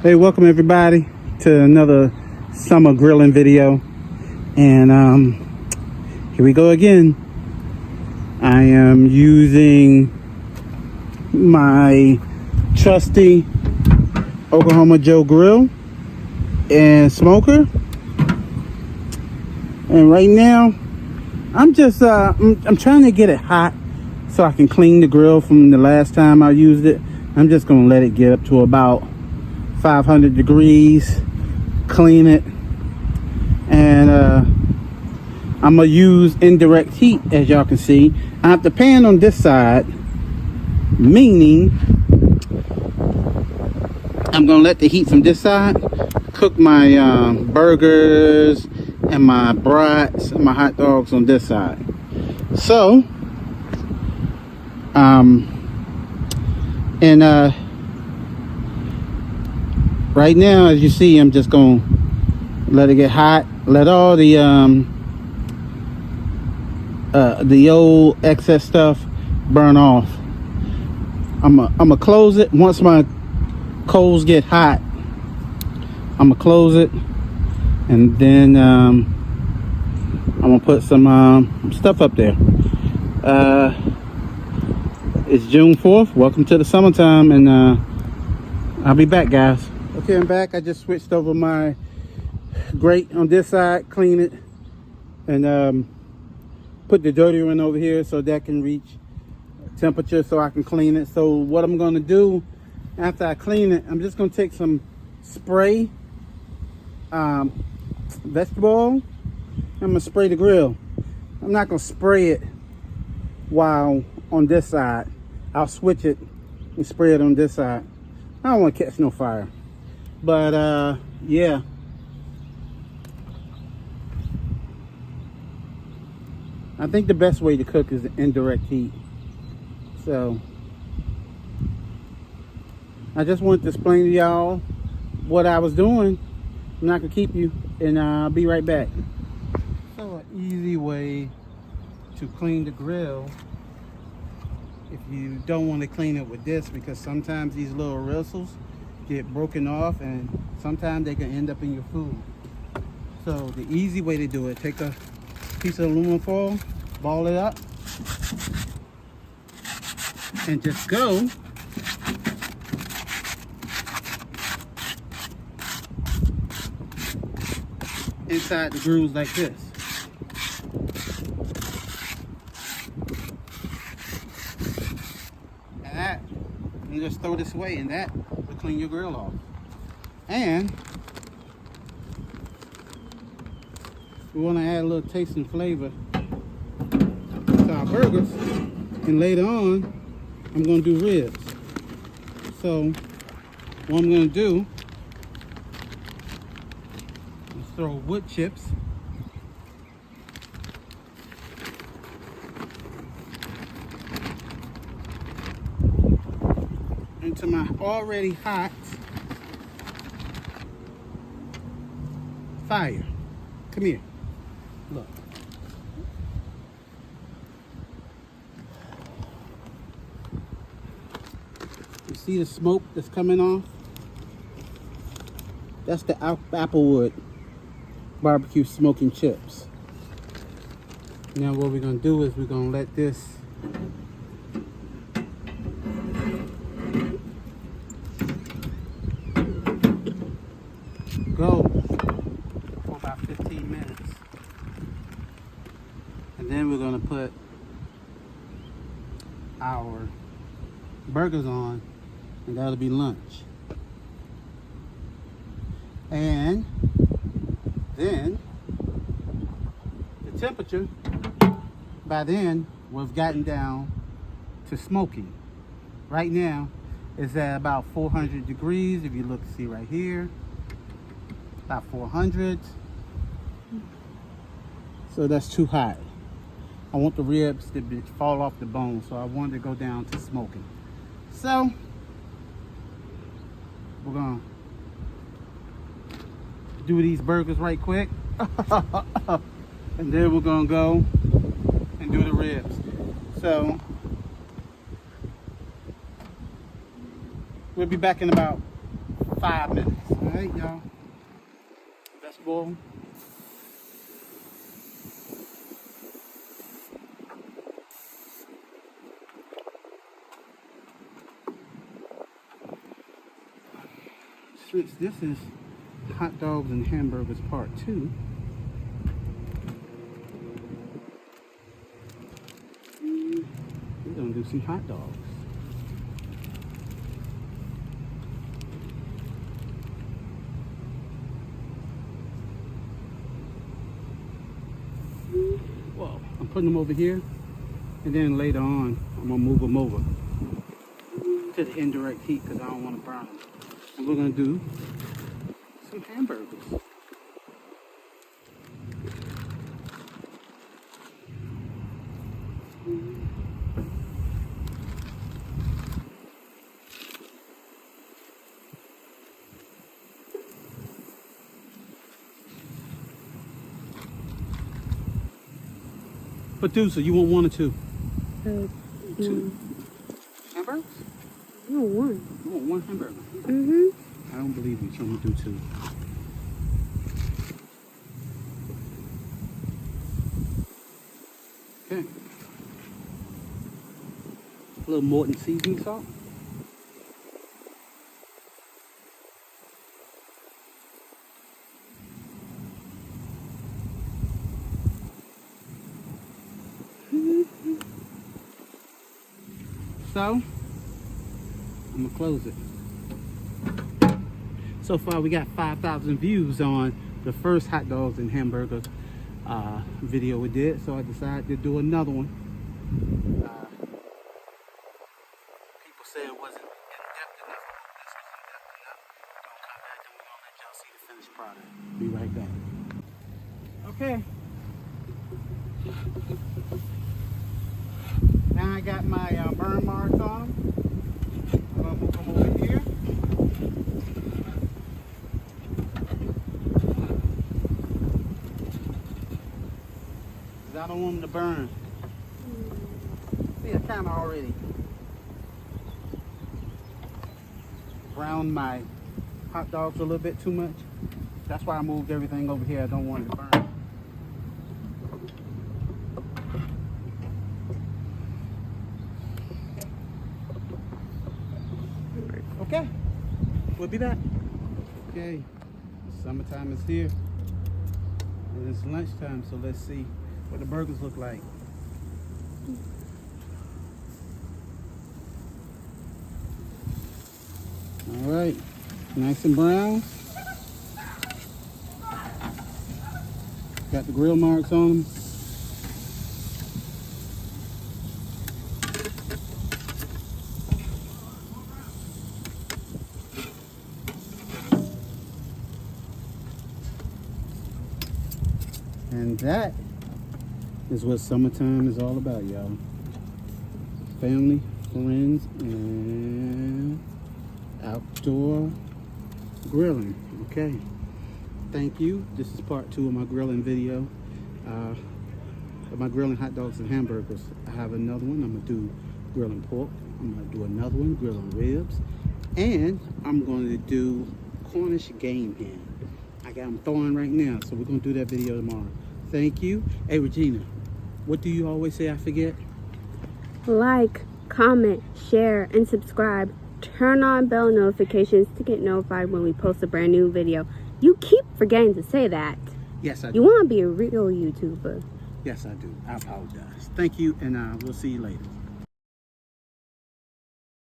Hey, welcome everybody to another summer grilling video. And here we go again. I am using my trusty Oklahoma Joe grill and smoker. And right now I'm just I'm trying to get it hot so I can clean the grill from the last time I used it. I'm just gonna let it get up to about 500 degrees, clean it, and I'm gonna use indirect heat. As y'all can see, I have the pan on this side, meaning I'm gonna let the heat from this side cook my burgers and my brats and my hot dogs on this side. So right now, as you see, I'm just gonna let it get hot, let all the old excess stuff burn off. I'm gonna close it once my coals get hot. I'm gonna close it, and then I'm gonna put some stuff up there. It's June 4th. Welcome to the summertime, and I'll be back, guys. Okay, I'm back. I just switched over my grate on this side, clean it, and put the dirty one over here so that can reach temperature so I can clean it. So what I'm gonna do after I clean it, I'm just gonna take some spray vegetable oil. I'm gonna spray the grill. I'm not gonna spray it while on this side. I'll switch it and spray it on this side. I don't want to catch no fire, but yeah, I think the best way to cook is the indirect heat. So I just wanted to explain to y'all what I was doing. I'm not gonna keep you, and I'll be right back. So an easy way to clean the grill, if you don't want to clean it with this, because sometimes these little bristles get broken off and sometimes they can end up in your food. So the easy way to do it, take a piece of aluminum foil, ball it up, and just go inside the grooves like this. You just throw this away, and that will clean your grill off. And we want to add a little taste and flavor to our burgers, and later on I'm going to do ribs. So what I'm going to do is throw wood chips into my already hot fire. Come here. Look. You see the smoke that's coming off? That's the Applewood barbecue smoking chips. Now what we're going to do is we're going to let this go for about 15 minutes, and then we're going to put our burgers on, and that'll be lunch. And then the temperature by then we've gotten down to smoking. Right now it's at about 400 degrees. If you look, see right here, about 400. So that's too hot. I want the ribs to fall off the bone, so I wanted to go down to smoking. So we're gonna do these burgers right quick and then we're gonna go and do the ribs. So we'll be back in about 5 minutes. Alright, y'all. Vegetable. This is hot dogs and hamburgers part 2. We're gonna do some hot dogs. Well, I'm putting them over here, and then later on, I'm gonna move them over to the indirect heat because I don't want to burn them. And we're gonna do some hamburgers. Producer, you want 1 or 2? 2. Hamburgers? No, 1. You want 1 hamburger? Mm-hmm. I don't believe you, so I'm gonna do 2. Okay. A little Morton seasoning salt. So, I'm gonna close it. So far we got 5,000 views on the first hot dogs and hamburger video we did, so I decided to do another one. People said it wasn't in-depth enough, but this was in-depth enough. Don't come back and we're gonna let y'all see the finished product. Be right back. Okay. Now I got my burn marks on them. I'm gonna move them over here. I don't want them to burn. See, I kind of already browned my hot dogs a little bit too much. That's why I moved everything over here. I don't want it to burn. Okay, we'll be back. Okay, summertime is here. And it's lunchtime, so let's see what the burgers look like. All right, nice and brown. Got the grill marks on them. And that is what summertime is all about, y'all. Family, friends, and outdoor grilling. Okay, thank you. This is part 2 of my grilling video, of my grilling hot dogs and hamburgers. I have another one. I'm gonna do grilling pork. I'm gonna do another one, grilling ribs, and I'm going to do Cornish game hen. I got them thawing right now, so we're gonna do that video tomorrow. Thank you. Hey Regina, what do you always say I forget? Like, comment, share, and subscribe. Turn on bell notifications to get notified when we post a brand new video. You keep forgetting to say that. Yes, I do. You want to be a real YouTuber. Yes, I do. I apologize. Thank you, and we'll see you later.